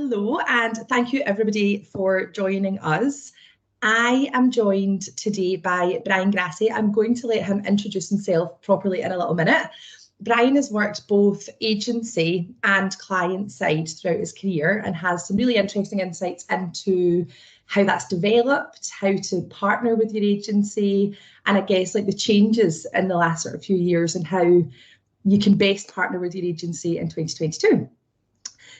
Hello, and thank you everybody for joining us. I am joined today by Brian Grassie. I'm going to let him introduce himself properly in a little minute. Brian has worked both agency and client side throughout his career and has some really interesting insights into how that's developed, how to partner with your agency, and I guess like the changes in the last sort of few years and how you can best partner with your agency in 2022.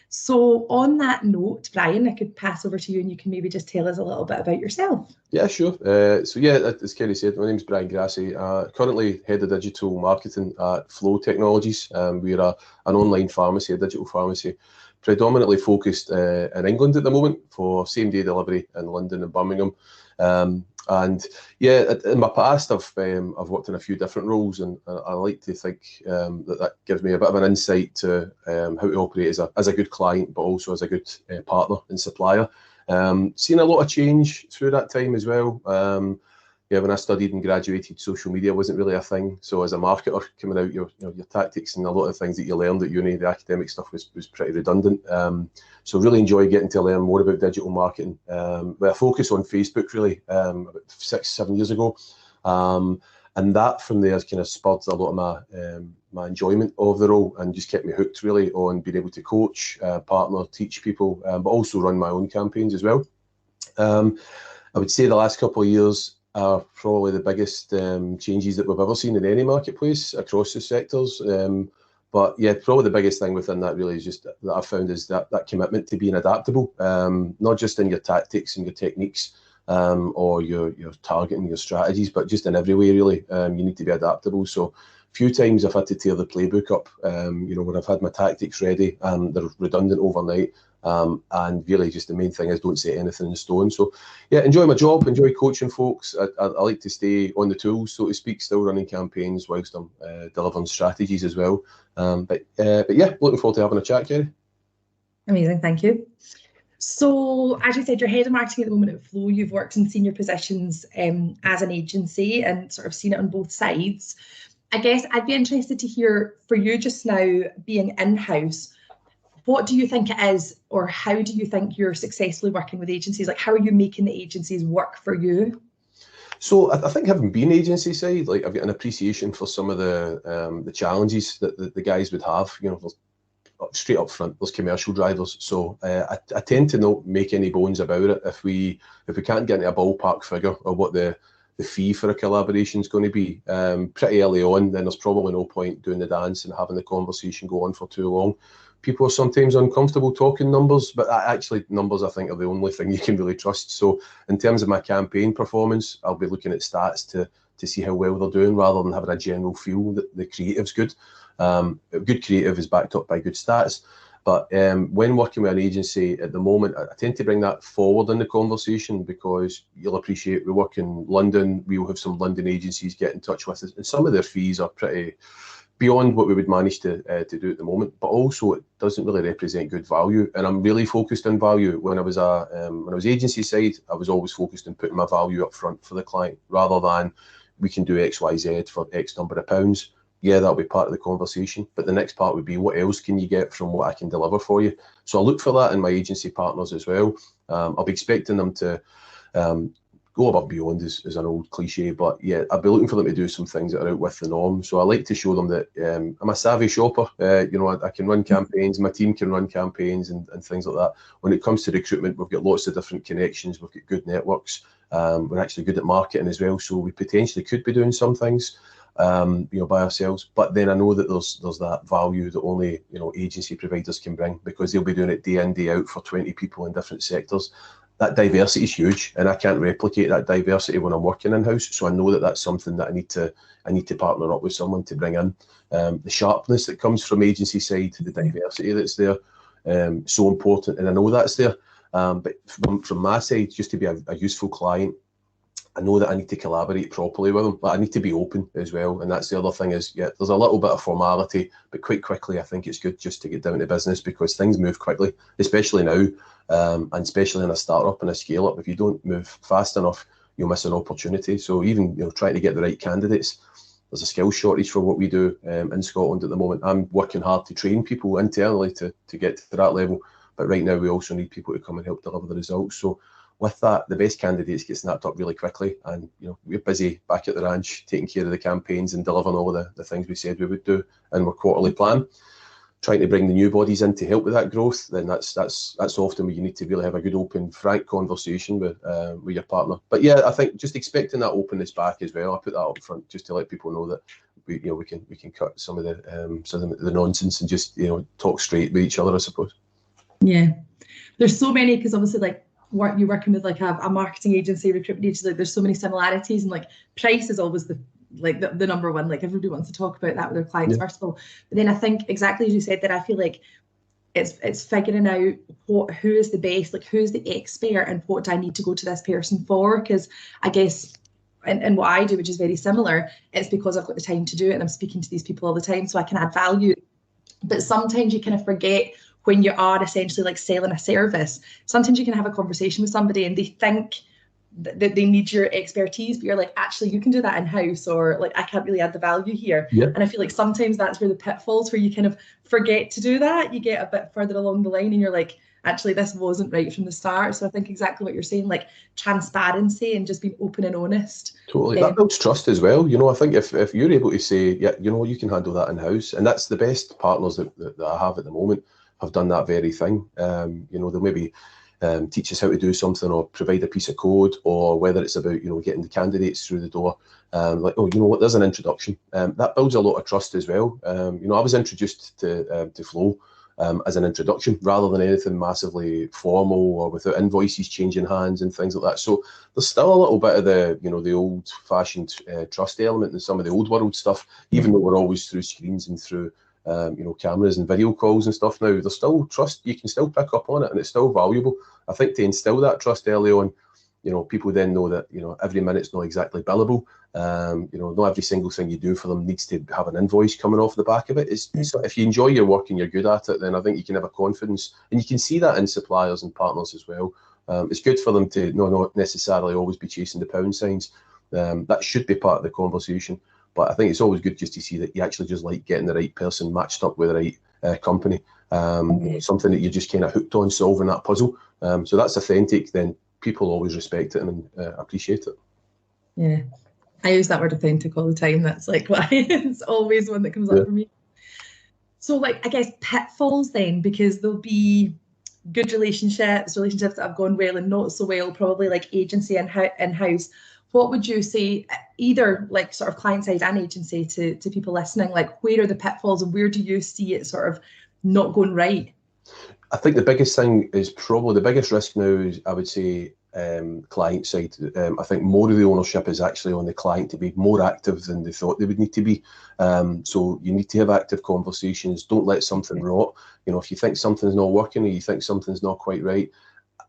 So on that note, Brian, I could pass over to you and you can maybe just tell us a little bit about yourself. Yeah, sure. As Kerry said, my name's Brian Grassie. Currently head of digital marketing at Phlo Technologies. We're an online pharmacy, a digital pharmacy, predominantly focused in England at the moment for same-day delivery in London and Birmingham. And yeah, in my past, I've worked in a few different roles, and I like to think that gives me a bit of an insight to how to operate as a good client, but also as a good partner and supplier. Seen a lot of change through that time as well. When I studied and graduated, social media wasn't really a thing. So as a marketer coming out, your tactics and a lot of things that you learned at uni, the academic stuff was pretty redundant. So really enjoy getting to learn more about digital marketing. With a focus on Facebook really about 6-7 years ago. And that from there has kind of spurred a lot of my enjoyment of the role and just kept me hooked really on being able to coach, partner, teach people, but also run my own campaigns as well. I would say the last couple of years are probably the biggest changes that we've ever seen in any marketplace across the sectors. But yeah, probably the biggest thing within that really is just that I've found is that commitment to being adaptable, not just in your tactics and your techniques or your targeting, your strategies, but just in every way really. You need to be adaptable. So a few times I've had to tear the playbook up, when I've had my tactics ready and they're redundant overnight. And really just the main thing is don't set anything in stone. So yeah, enjoy my job, enjoy coaching folks. I like to stay on the tools, so to speak, still running campaigns whilst I'm delivering strategies as well. But yeah, looking forward to having a chat, Kerry. Amazing, thank you. So as you said, you're head of marketing at the moment at Phlo. You've worked in senior positions as an agency and sort of seen it on both sides. I guess I'd be interested to hear for you just now being in-house, what do you think it is, or how do you think you're successfully working with agencies? Like, how are you making the agencies work for you? So I think having been agency side, like I've got an appreciation for some of the challenges that the guys would have. Straight up front, there's commercial drivers. So I tend to not make any bones about it. If we can't get into a ballpark figure or what the fee for a collaboration is going to be pretty early on, then there's probably no point doing the dance and having the conversation go on for too long. People are sometimes uncomfortable talking numbers, but actually numbers I think are the only thing you can really trust. So in terms of my campaign performance, I'll be looking at stats to see how well they're doing rather than having a general feel that the creative's good. Good creative is backed up by good stats. But when working with an agency at the moment, I tend to bring that forward in the conversation because you'll appreciate we work in London. We'll have some London agencies get in touch with us, and some of their fees are pretty beyond what we would manage to do at the moment. But also, it doesn't really represent good value. And I'm really focused on value. When I was agency side, I was always focused on putting my value up front for the client rather than we can do X, Y, Z for X number of pounds. Yeah, that'll be part of the conversation. But the next part would be what else can you get from what I can deliver for you? So I look for that in my agency partners as well. I'll be expecting them to go above and beyond is an old cliche, but yeah, I'll be looking for them to do some things that are out with the norm. So I like to show them that I'm a savvy shopper. I can run campaigns, my team can run campaigns and things like that. When it comes to recruitment, we've got lots of different connections. We've got good networks. We're actually good at marketing as well. So we potentially could be doing some things by ourselves, but then I know that there's that value that only agency providers can bring because they'll be doing it day in, day out for 20 people in different sectors. That diversity is huge, and I can't replicate that diversity when I'm working in-house. So I know that that's something that I need to partner up with someone to bring in. The sharpness that comes from agency side, the diversity that's there, so important, and I know that's there. But from my side, just to be a useful client, I know that I need to collaborate properly with them, but I need to be open as well. And that's the other thing is, yeah, there's a little bit of formality, but quite quickly, I think it's good just to get down to business because things move quickly, especially now, and especially in a startup and a scale up. If you don't move fast enough, you'll miss an opportunity. So even trying to get the right candidates, there's a skills shortage for what we do in Scotland at the moment. I'm working hard to train people internally to get to that level. but right now we also need people to come and help deliver the results. So with that, the best candidates get snapped up really quickly, and we're busy back at the ranch taking care of the campaigns and delivering all the things we said we would do in our quarterly plan. Trying to bring the new bodies in to help with that growth, then that's often where you need to really have a good, open, frank conversation with your partner. But yeah, I think just expecting that openness back as well. I put that up front just to let people know that we can cut some of the nonsense and just talk straight with each other, I suppose. Yeah, there's so many, because obviously you're working with a marketing agency, recruitment agency, there's so many similarities, and price is always the number one. Everybody wants to talk about that with their clients, first of all. But then I think exactly as you said, that I feel like it's figuring out who is the best, who's the expert, and what do I need to go to this person for? Because I guess, and what I do, which is very similar, it's because I've got the time to do it and I'm speaking to these people all the time, so I can add value. But sometimes you kind of forget, when you are essentially selling a service, sometimes you can have a conversation with somebody and they think that they need your expertise, but you're actually, you can do that in-house, or I can't really add the value here. Yeah. And I feel sometimes that's where the pitfalls, where you kind of forget to do that. You get a bit further along the line and you're actually, this wasn't right from the start. So I think exactly what you're saying, transparency and just being open and honest. Totally. That builds trust as well. I think if you're able to say, yeah, you can handle that in-house, and that's the best partners that I have at the moment have done that very thing. They'll maybe teach us how to do something, or provide a piece of code, or whether it's about getting the candidates through the door, there's an introduction. That builds a lot of trust as well. I was introduced to Phlo as an introduction, rather than anything massively formal or without invoices changing hands and things like that. So there's still a little bit of the old-fashioned trust element in some of the old world stuff, even though we're always through screens and through cameras and video calls and stuff now. There's still trust. You can still pick up on it, and it's still valuable. I think to instill that trust early on, people then know that every minute's not exactly billable. Not every single thing you do for them needs to have an invoice coming off the back of it. If you enjoy your work and you're good at it, then I think you can have a confidence, and you can see that in suppliers and partners as well. It's good for them to not necessarily always be chasing the pound signs. That should be part of the conversation. But I think it's always good just to see that you actually just like getting the right person matched up with the right company. Something that you're just kind of hooked on, solving that puzzle. So that's authentic, then people always respect it and appreciate it. Yeah, I use that word authentic all the time. That's why it's always one that comes up for me. So I guess pitfalls then, because there'll be good relationships that have gone well and not so well, probably agency in-house. What would you say, either sort of client side and agency, to people listening? Where are the pitfalls, and where do you see it sort of not going right? I think the biggest thing is probably, the biggest risk now is, I would say, client side. I think more of the ownership is actually on the client to be more active than they thought they would need to be. So you need to have active conversations. Don't let something rot. If you think something's not working, or you think something's not quite right,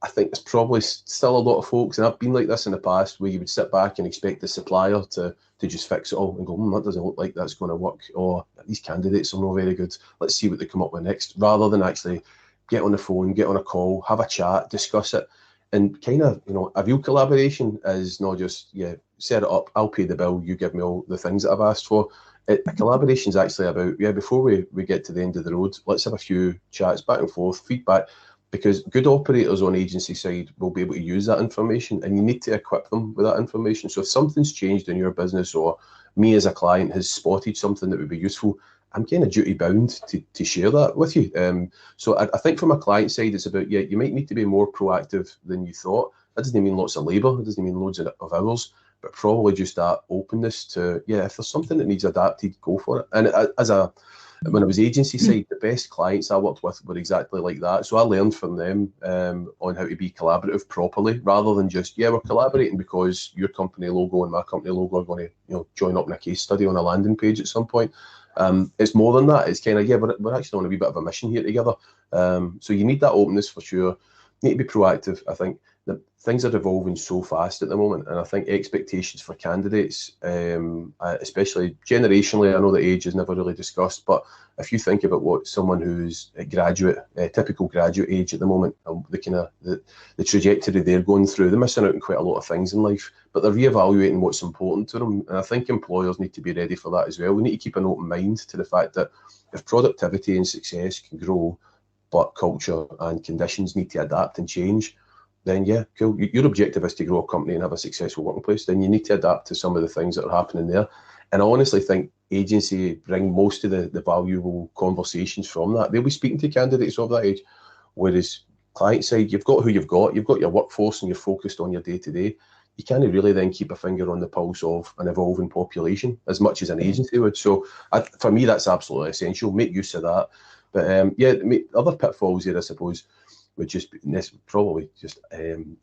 I think there's probably still a lot of folks, and I've been like this in the past, where you would sit back and expect the supplier to just fix it all and go, that doesn't look like that's going to work, or these candidates are not very good, let's see what they come up with next, rather than actually get on the phone, get on a call, have a chat, discuss it, and kind of, a real collaboration is not just, set it up, I'll pay the bill, you give me all the things that I've asked for. A collaboration is actually about, before we get to the end of the road, let's have a few chats back and forth, feedback, because good operators on agency side will be able to use that information, and you need to equip them with that information. So if something's changed in your business, or me as a client has spotted something that would be useful, I'm kind of duty bound to share that with you. So I think from a client side, it's about, you might need to be more proactive than you thought. That doesn't mean lots of labour, it doesn't mean loads of hours, but probably just that openness to, if there's something that needs adapted, go for it. And when I was agency side, the best clients I worked with were exactly like that. So I learned from them on how to be collaborative properly, rather than just, we're collaborating because your company logo and my company logo are going to, join up in a case study on a landing page at some point. It's more than that. It's kind of, we're actually on a wee bit of a mission here together. So you need that openness for sure. You need to be proactive. I think that things are evolving so fast at the moment, and I think expectations for candidates, especially generationally, I know that age is never really discussed, but if you think about what someone who's a graduate, typical graduate age at the moment, the kind of the trajectory they're going through, they're missing out on quite a lot of things in life, but they're reevaluating what's important to them, and I think employers need to be ready for that as well. We need to keep an open mind to the fact that if productivity and success can grow, but culture and conditions need to adapt and change, then yeah, cool. Your objective is to grow a company and have a successful working place, then you need to adapt to some of the things that are happening there. And I honestly think agency bring most of the valuable conversations from that. They'll be speaking to candidates of that age, whereas client side, you've got who you've got your workforce and you're focused on your day-to-day. You can't really then keep a finger on the pulse of an evolving population as much as an agency would. So for me, that's absolutely essential. Make use of that. But yeah, other pitfalls here, I suppose, would just be probably just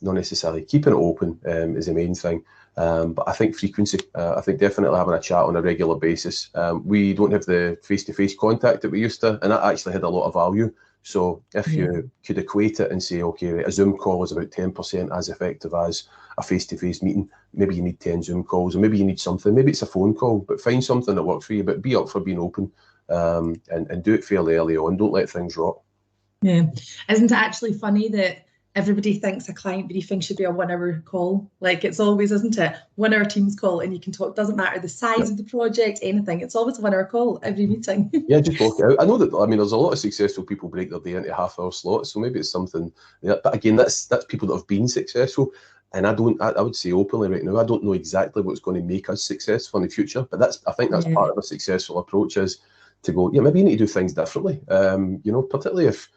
not necessarily keeping it open is the main thing. But I think frequency, I think definitely having a chat on a regular basis. We don't have the face-to-face contact that we used to, and that actually had a lot of value. So if you could equate it and say, okay, a Zoom call is about 10% as effective as a face-to-face meeting, maybe you need 10 Zoom calls, or maybe you need something, maybe it's a phone call, but find something that works for you, but be up for being open, and do it fairly early on. Don't let things rot. Yeah. Isn't it actually funny that everybody thinks a client briefing should be a 1 hour call? Like, it's always, isn't it? 1 hour Teams call, and you can talk, doesn't matter the size of the project, anything. It's always a 1 hour call every meeting. Yeah, just talk it out. I know that, I mean, there's a lot of successful people break their day into half-hour slots, so maybe it's something, but again, that's people that have been successful. And I would say openly right now, I don't know exactly what's going to make us successful in the future, but I think that's part of a successful approach, is to go, yeah, maybe you need to do things differently. Particularly if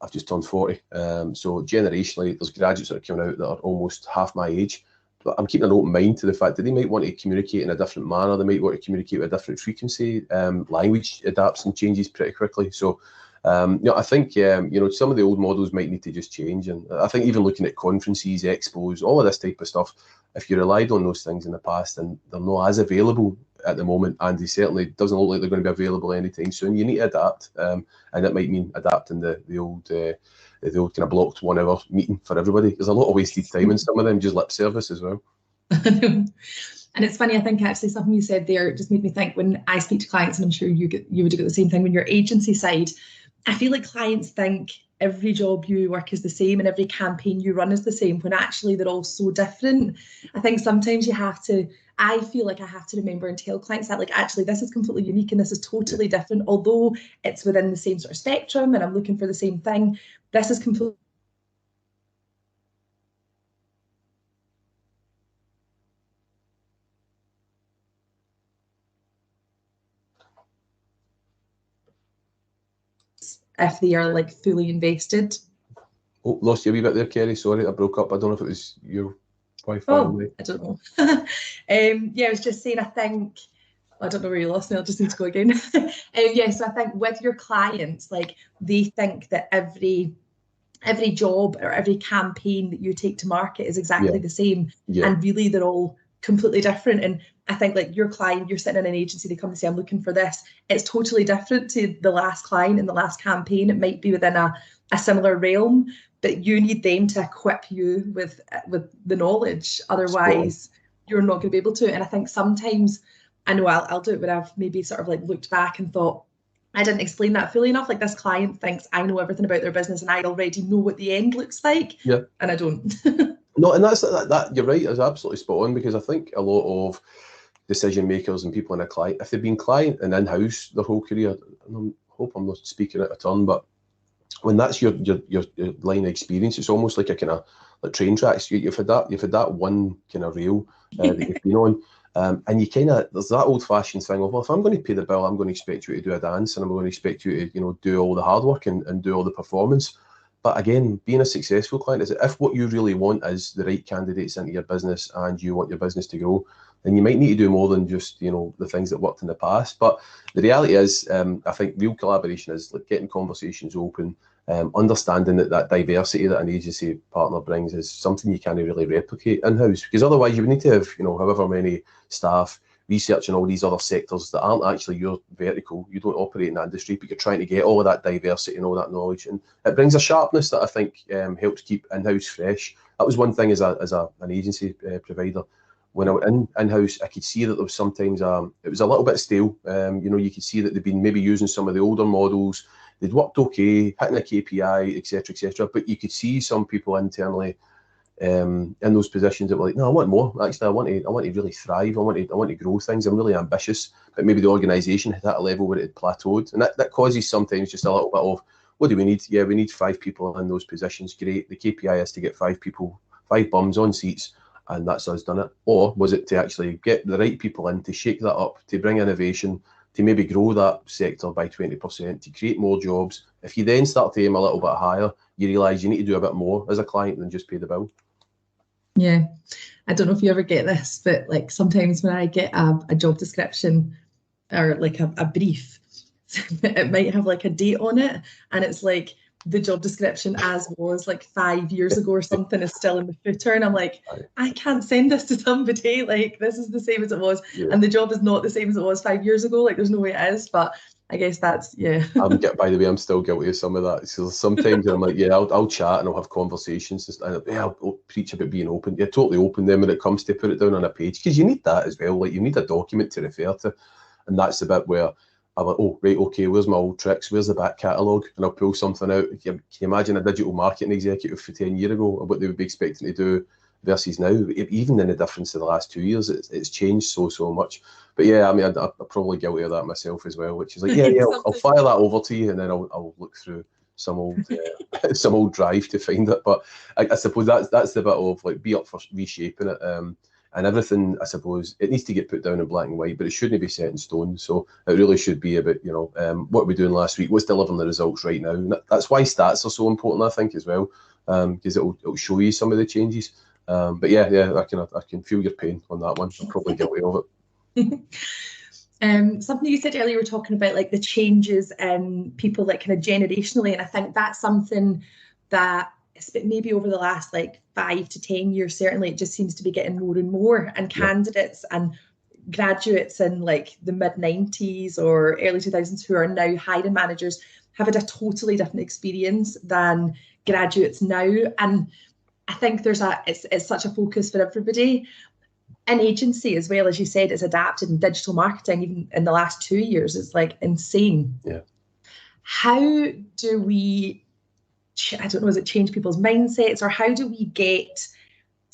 I've just turned 40. So generationally, there's graduates that are coming out that are almost half my age. But I'm keeping an open mind to the fact that they might want to communicate in a different manner. They might want to communicate with a different frequency. Language adapts and changes pretty quickly. So, I think, some of the old models might need to just change. And I think even looking at conferences, expos, all of this type of stuff, if you relied on those things in the past and they're not as available at the moment, and they certainly doesn't look like they're going to be available anytime soon, you need to adapt, and that might mean adapting the old kind of blocked 1 hour meeting for everybody. There's a lot of wasted time in some of them, just lip service as well. And it's funny, I think actually something you said there just made me think, when I speak to clients, and I'm sure you would get the same thing when your agency side, I feel like clients think every job you work is the same and every campaign you run is the same, when actually they're all so different. I think sometimes I feel like I have to remember and tell clients that, like, actually this is completely unique and this is totally different, although it's within the same sort of spectrum and I'm looking for the same thing. This is completely if they are like fully invested. Oh, lost you a wee bit there, Kerry. Sorry, I broke up. I don't know if it was your Wi-Fi. I don't know. I was just saying, I think, I don't know where you lost me, I'll just need to go again. So I think with your clients, like, they think that every job or every campaign that you take to market is exactly the same. And really they're all completely different. And I think, like, your client, you're sitting in an agency, they come and say, I'm looking for this. It's totally different to the last client in the last campaign. It might be within a similar realm, but you need them to equip you with the knowledge. Otherwise, you're not going to be able to. And I think sometimes, I know I'll do it when I've maybe sort of like looked back and thought, I didn't explain that fully enough. Like, this client thinks I know everything about their business and I already know what the end looks like. Yeah. And I don't. No, and that's that. You're right. It's absolutely spot on, because I think a lot of decision makers and people in a client, if they've been client and in-house their whole career, and I hope I'm not speaking out of turn, but when that's your line of experience, it's almost like a kind of like train tracks. You've had that one kind of rail that you've been on. And you there's that old-fashioned thing of, well, if I'm going to pay the bill, I'm going to expect you to do a dance, and I'm going to expect you to, do all the hard work and do all the performance. But again, being a successful client is, if what you really want is the right candidates into your business and you want your business to grow, then you might need to do more than just, the things that worked in the past. But the reality is, I think real collaboration is like getting conversations open, understanding that diversity that an agency partner brings is something you can't really replicate in-house, because otherwise you would need to have, however many staff researching all these other sectors that aren't actually your vertical. You don't operate in that industry, but you're trying to get all of that diversity and all that knowledge, and it brings a sharpness that I think helps keep in-house fresh. That was one thing as an agency provider. When I went in-house, I could see that there was sometimes it was a little bit stale. You could see that they'd been maybe using some of the older models. They'd worked okay, hitting a KPI, etc., but you could see some people internally in those positions that were like, no, I want more. Actually, I want to really thrive. I want to grow things. I'm really ambitious, but maybe the organisation hit at a level where it had plateaued, and that causes sometimes just a little bit of, what do we need? Yeah, we need 5 people in those positions. Great. The KPI is to get 5 people, 5 bums on seats, and that's us done it. Or was it to actually get the right people in, to shake that up, to bring innovation, to maybe grow that sector by 20%, to create more jobs? If you then start to aim a little bit higher, you realise you need to do a bit more as a client than just pay the bill. Yeah. I don't know if you ever get this, but like sometimes when I get a job description or like a brief, it might have like a date on it, and it's like the job description as was like 5 years ago or something is still in the footer, and I'm like, I can't send this to somebody, like this is the same as it was, and the job is not the same as it was 5 years ago, like there's no way it is. But I guess that's, yeah. By the way, I'm still guilty of some of that. So sometimes I'm like, yeah, I'll chat and I'll have conversations, and I'll preach about being open. Yeah, totally open. Then when it comes to put it down on a page, because you need that as well. Like you need a document to refer to, and that's the bit where I'm like, oh right, okay, where's my old tricks? Where's the back catalogue? And I'll pull something out. Can you imagine a digital marketing executive for 10 years ago and what they would be expecting to do versus now? Even in the difference in the last 2 years, it's changed so much. But yeah, I mean, I'm probably guilty of that myself as well, which is like, yeah, I'll fire that over to you, and then I'll look through some old some old drive to find it. But I suppose that's the bit of like, be up for reshaping it, and everything. I suppose it needs to get put down in black and white, but it shouldn't be set in stone. So it really should be about, you know, what are we doing last week? What's delivering the results right now? And that's why stats are so important, I think, as well, because it'll show you some of the changes. But yeah, I can feel your pain on that one. I'm probably guilty of it. Something you said earlier, we're talking about like the changes in people, like kind of generationally, and I think that's something that maybe over the last like 5 to 10 years, certainly it just seems to be getting more and more, and candidates and graduates in like the mid-90s or early 2000s who are now hiring managers have had a totally different experience than graduates now. And I think it's such a focus for everybody. An agency, as well, as you said, is adapted in digital marketing even in the last 2 years. It's like insane. Yeah. How do we, I don't know, is it change people's mindsets, or how do we get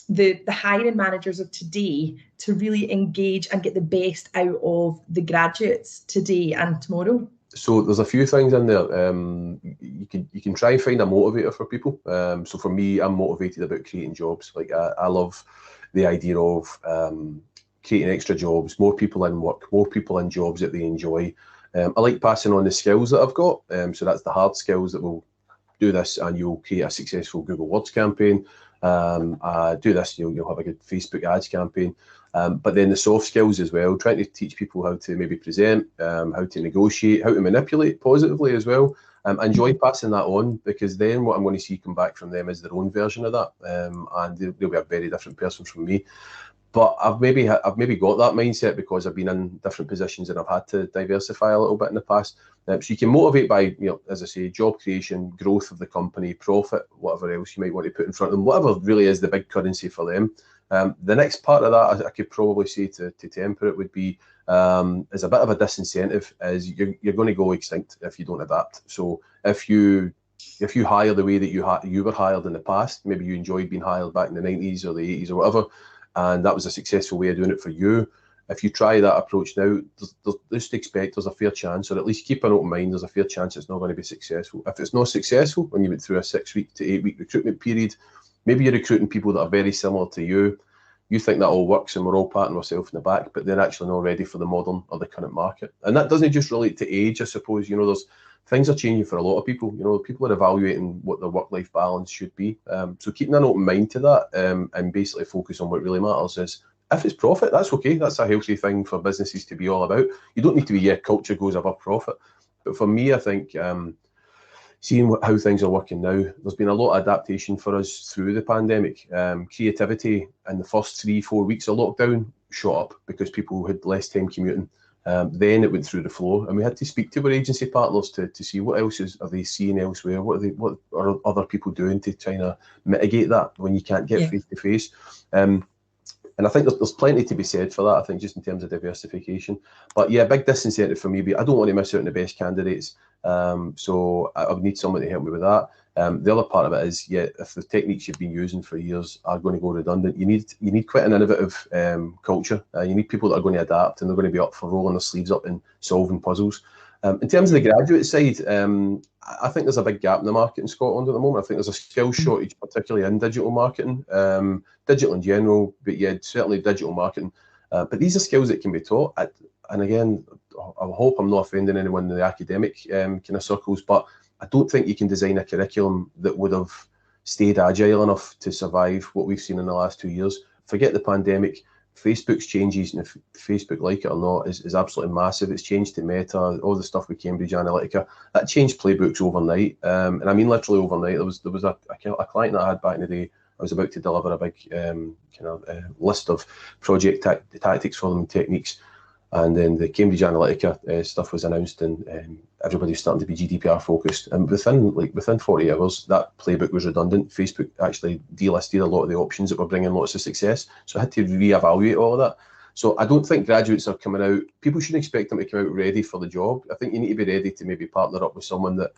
the hiring managers of today to really engage and get the best out of the graduates today and tomorrow? So there's a few things in there. You can try and find a motivator for people. So for me, I'm motivated about creating jobs. Like I love the idea of creating extra jobs, more people in work, more people in jobs that they enjoy. I like passing on the skills that I've got. So that's the hard skills that will do this, and you'll create a successful Google Words campaign. Do this, you'll have a good Facebook ads campaign. But then the soft skills as well, trying to teach people how to maybe present, how to negotiate, how to manipulate positively as well. I enjoy passing that on, because then what I'm going to see come back from them is their own version of that, and they'll be a very different person from me. But I've maybe got that mindset because I've been in different positions and I've had to diversify a little bit in the past. So you can motivate by, as I say, job creation, growth of the company, profit, whatever else you might want to put in front of them, whatever really is the big currency for them. The next part of that, I could probably say to temper it, would be is a bit of a disincentive, is you're going to go extinct if you don't adapt. So if you hire the way that you were hired in the past, maybe you enjoyed being hired back in the 90s or the 80s or whatever, and that was a successful way of doing it for you. If you try that approach now, just expect there's a fair chance, or at least keep an open mind, there's a fair chance it's not going to be successful. If it's not successful, when you went through a 6-week to 8-week recruitment period, maybe you're recruiting people that are very similar to you. You think that all works and we're all patting ourselves in the back, but they're actually not ready for the modern or the current market. And that doesn't just relate to age, I suppose. There's things are changing for a lot of people. People are evaluating what their work-life balance should be. So keeping an open mind to that, and basically focus on what really matters is, if it's profit, that's okay. That's a healthy thing for businesses to be all about. You don't need to be, culture goes above profit. But for me, I think seeing how things are working now, there's been a lot of adaptation for us through the pandemic. Creativity in the first 3-4 weeks of lockdown shot up because people had less time commuting. Then it went through the floor, and we had to speak to our agency partners to see what else are they seeing elsewhere. What are other people doing to try to mitigate that when you can't get face to face. And I think there's plenty to be said for that, I think, just in terms of diversification. But yeah, big disincentive for me, but I don't want to miss out on the best candidates. So I would need someone to help me with that. The other part of it is, if the techniques you've been using for years are going to go redundant, you need quite an innovative culture. You need people that are going to adapt, and they're going to be up for rolling their sleeves up and solving puzzles. In terms of the graduate side, I think there's a big gap in the market in Scotland at the moment. I think there's a skill shortage, particularly in digital marketing, digital in general, but yeah, certainly digital marketing. But these are skills that can be taught. And again, I hope I'm not offending anyone in the academic kind of circles, but I don't think you can design a curriculum that would have stayed agile enough to survive what we've seen in the last 2 years. Forget the pandemic. Facebook's changes, and if Facebook like it or not, is absolutely massive. It's changed to Meta, all the stuff with Cambridge Analytica. That changed playbooks overnight, and I mean literally overnight. There was a client that I had back in the day. I was about to deliver a big list of project tactics for them and techniques, and then the Cambridge Analytica stuff was announced, and everybody was starting to be GDPR focused. And within 40 hours, that playbook was redundant. Facebook actually delisted a lot of the options that were bringing lots of success. So I had to reevaluate all of that. So I don't think graduates are coming out. People shouldn't expect them to come out ready for the job. I think you need to be ready to maybe partner up with someone that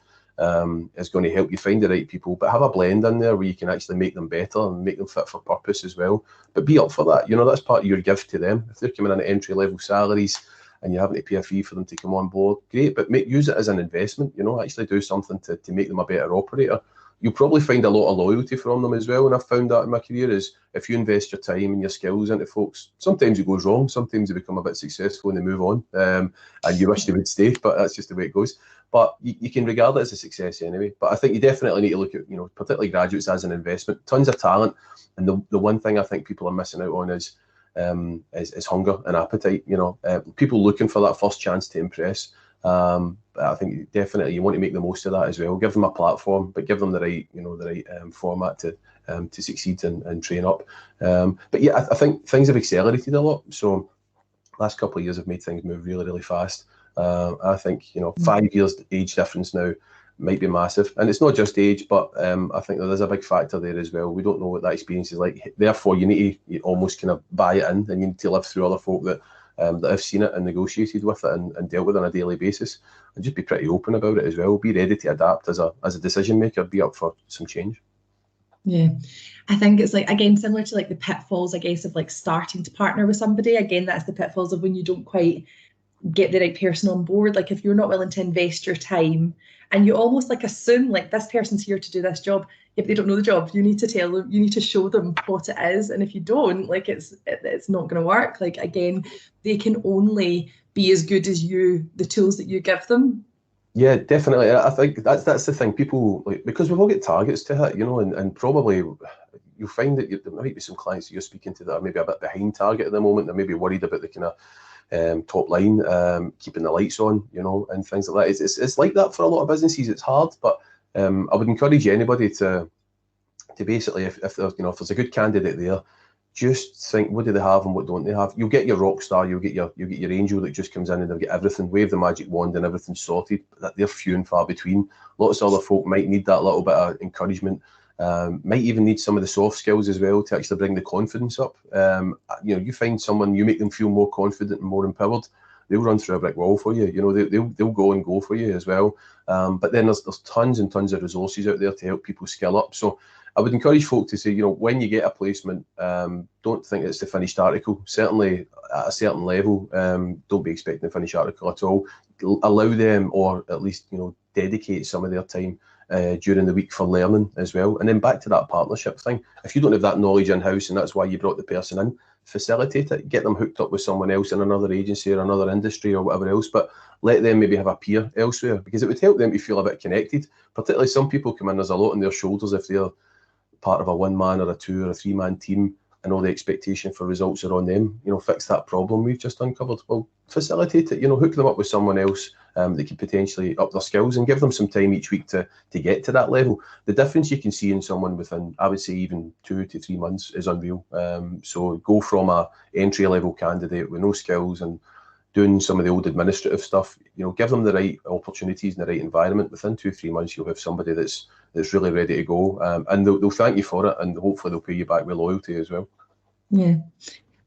is going to help you find the right people, but have a blend in there where you can actually make them better and make them fit for purpose as well. But be up for that. That's part of your gift to them. If they're coming in at entry level salaries and you're having to pay a fee for them to come on board, great, but use it as an investment, actually do something to make them a better operator. You'll probably find a lot of loyalty from them as well, and I've found that in my career is if you invest your time and your skills into folks, sometimes it goes wrong, sometimes they become a bit successful and they move on, and you wish they would stay, but that's just the way it goes. But you can regard it as a success anyway. But I think you definitely need to look at, particularly graduates as an investment. Tons of talent, and the one thing I think people are missing out on is hunger and appetite. People looking for that first chance to impress. But I think definitely you want to make the most of that as well. Give them a platform, but give them the right format to succeed and train up. But yeah, I think things have accelerated a lot. So last couple of years have made things move really, really fast. I think 5 years age difference now might be massive, and it's not just age, but I think there is a big factor there as well. We don't know what that experience is like. Therefore, you need to almost kind of buy it in, and you need to live through other folk that have seen it and negotiated with it and dealt with it on a daily basis, and just be pretty open about it as well. Be ready to adapt as a decision maker. Be up for some change. Yeah, I think it's again similar to the pitfalls, I guess, of starting to partner with somebody. Again, that's the pitfalls of when you don't quite get the right person on board. If you're not willing to invest your time and you almost assume this person's here to do this job, if they don't know the job, you need to tell them, you need to show them what it is, and if you don't, it's not going to work. Again, they can only be as good as the tools that you give them. Yeah, definitely. I think that's the thing. People because we've all got targets to hit, and probably you'll find that there might be some clients that you're speaking to that are maybe a bit behind target at the moment. They're maybe worried about the kind of top line, keeping the lights on, and things like that. It's like that for a lot of businesses. It's hard, but I would encourage anybody to basically, if there's a good candidate there, just think, what do they have and what don't they have? You'll get your rock star, you'll get your angel that just comes in and they'll get everything, wave the magic wand and everything's sorted. But they're few and far between. Lots of other folk might need that little bit of encouragement. Might even need some of the soft skills as well to actually bring the confidence up. You find someone, you make them feel more confident and more empowered, they'll run through a brick wall for you. They'll go for you as well. But then there's tons and tons of resources out there to help people skill up. So I would encourage folk to say, when you get a placement, don't think it's the finished article. Certainly at a certain level, don't be expecting a finished article at all. Allow them, or at least dedicate some of their time during the week for learning as well. And then back to that partnership thing. If you don't have that knowledge in-house and that's why you brought the person in, facilitate it, get them hooked up with someone else in another agency or another industry or whatever else, but let them maybe have a peer elsewhere, because it would help them to feel a bit connected. Particularly some people come in, there's a lot on their shoulders if they're part of a one-man or a two or a three-man team and all the expectation for results are on them. Fix that problem we've just uncovered. Well, facilitate it, hook them up with someone else that can potentially up their skills and give them some time each week to get to that level. The difference you can see in someone within, I would say, even 2 to 3 months is unreal. So go from a entry-level candidate with no skills and doing some of the old administrative stuff, give them the right opportunities and the right environment. Within 2 or 3 months, you'll have somebody that's really ready to go, and they'll thank you for it, and hopefully they'll pay you back with loyalty as well. Yeah,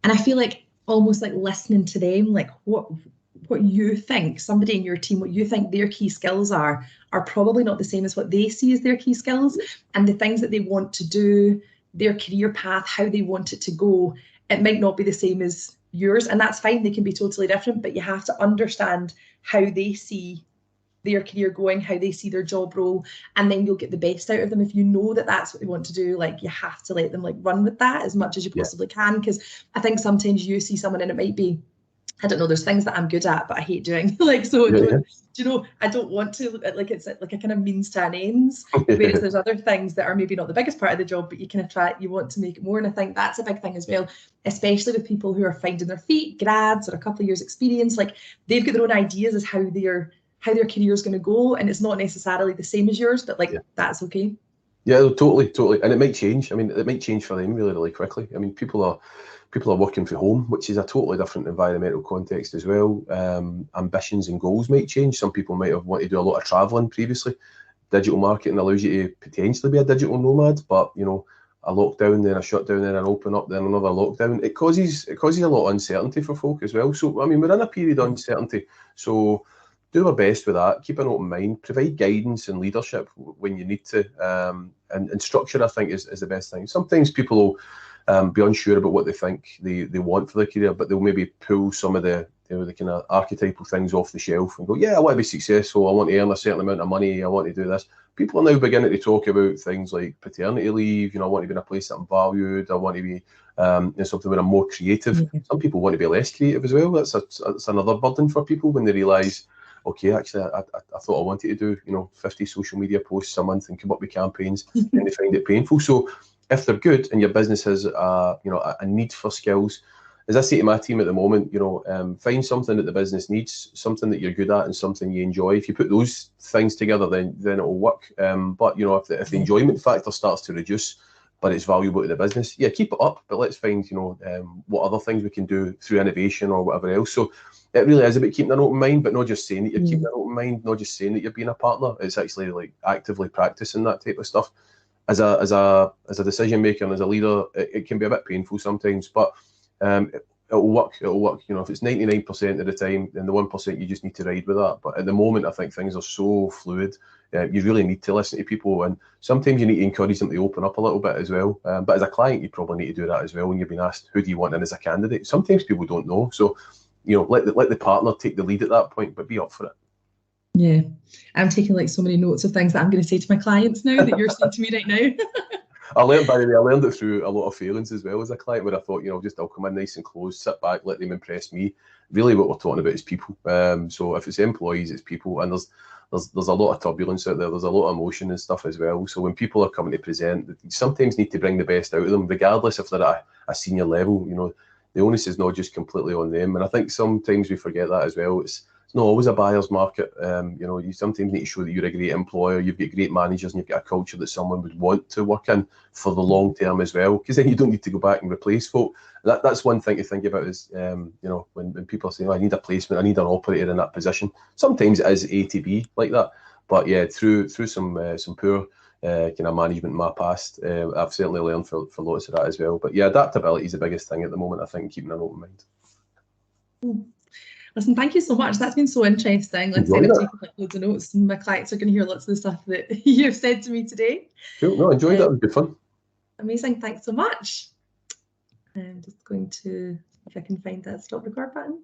and I feel almost listening to them, what you think, somebody in your team, what you think their key skills are probably not the same as what they see as their key skills, and the things that they want to do, their career path, how they want it to go, it might not be the same as yours, and that's fine. They can be totally different, but you have to understand how they see their career going, how they see their job role, and then you'll get the best out of them. If you know that that's what they want to do, like, you have to let them like run with that as much as you possibly can, because I think sometimes you see someone and it might be, I don't know, there's things that I'm good at but I hate doing, like, so do you know, I don't want to, like, it's like a kind of means to an ends, whereas there's other things that are maybe not the biggest part of the job, but you kind of try, you want to make it more. And I think that's a big thing as well, especially with people who are finding their feet, grads or a couple of years experience. Like, they've got their own ideas as how their career is going to go, and it's not necessarily the same as yours, but like that's okay. Yeah, totally, and it might change. I mean, it might change for them really quickly. I mean, people are working from home, which is a totally different environmental context as well. Ambitions and goals might change. Some people might have wanted to do a lot of traveling previously. Digital marketing allows you to potentially be a digital nomad, but you know, a lockdown, then a shutdown, then an open up, then another lockdown. It causes a lot of uncertainty for folk as well. So I mean, we're in a period of uncertainty. So do our best with that. Keep an open mind. Provide guidance and leadership when you need to. And structure, I think, is the best thing. Sometimes people will be unsure about what they think they want for their career, but they'll maybe pull some of the kind of archetypal things off the shelf and go, yeah, I want to be successful. I want to earn a certain amount of money. I want to do this. People are now beginning to talk about things like paternity leave. You know, I want to be in a place that I'm valued. I want to be in something where I'm more creative. Some people want to be less creative as well. That's another burden for people when they realise, okay, actually, I thought I wanted to do, you know, 50 social media posts a month and come up with campaigns, and they find it painful. So if they're good and your business has, you know, a need for skills, as I say to my team at the moment, you know, find something that the business needs, something that you're good at and something you enjoy. If you put those things together, then it'll work. But, you know, if the enjoyment factor starts to reduce, but it's valuable to the business, yeah, keep it up. But let's find, you know, what other things we can do through innovation or whatever else. So it really is about keeping an open mind, but not just saying that you're keeping an open mind, not just saying that you're being a partner. It's actually like actively practicing that type of stuff. As a decision maker and as a leader, it can be a bit painful sometimes, but it'll work. You know, if it's 99% of the time, then the 1% you just need to ride with that. But at the moment, I think things are so fluid. You really need to listen to people, and sometimes you need to encourage them to open up a little bit as well. But as a client, you probably need to do that as well when you're being asked, who do you want in as a candidate? Sometimes people don't know, so you know, let the partner take the lead at that point, but be up for it. Yeah, I'm taking like so many notes of things that I'm going to say to my clients now that you're saying to me right now. I learned it through a lot of failings as well as a client, where I thought, you know, I'll come in nice and close, sit back, let them impress me. Really, what we're talking about is people. So if it's employees, it's people, and there's a lot of turbulence out there. There's a lot of emotion and stuff as well. So when people are coming to present, you sometimes need to bring the best out of them, regardless if they're at a senior level. You know, the onus is not just completely on them, and I think sometimes we forget that as well. It's not always a buyer's market. You know, you sometimes need to show that you're a great employer, you've got great managers, and you've got a culture that someone would want to work in for the long term as well, because then you don't need to go back and replace folk. That's one thing to think about is, you know, when people are saying, oh, I need a placement, I need an operator in that position. Sometimes it is A to B like that. But yeah, through some poor kind of management in my past, I've certainly learned for lots of that as well. But yeah, adaptability is the biggest thing at the moment, I think, keeping an open mind. Listen, thank you so much. That's been so interesting. Like I said, I've taken like loads of notes, and my clients are going to hear lots of the stuff that you've said to me today. Cool. No, enjoyed that. It was good fun. Amazing. Thanks so much. I'm just going to, if I can find that stop record button.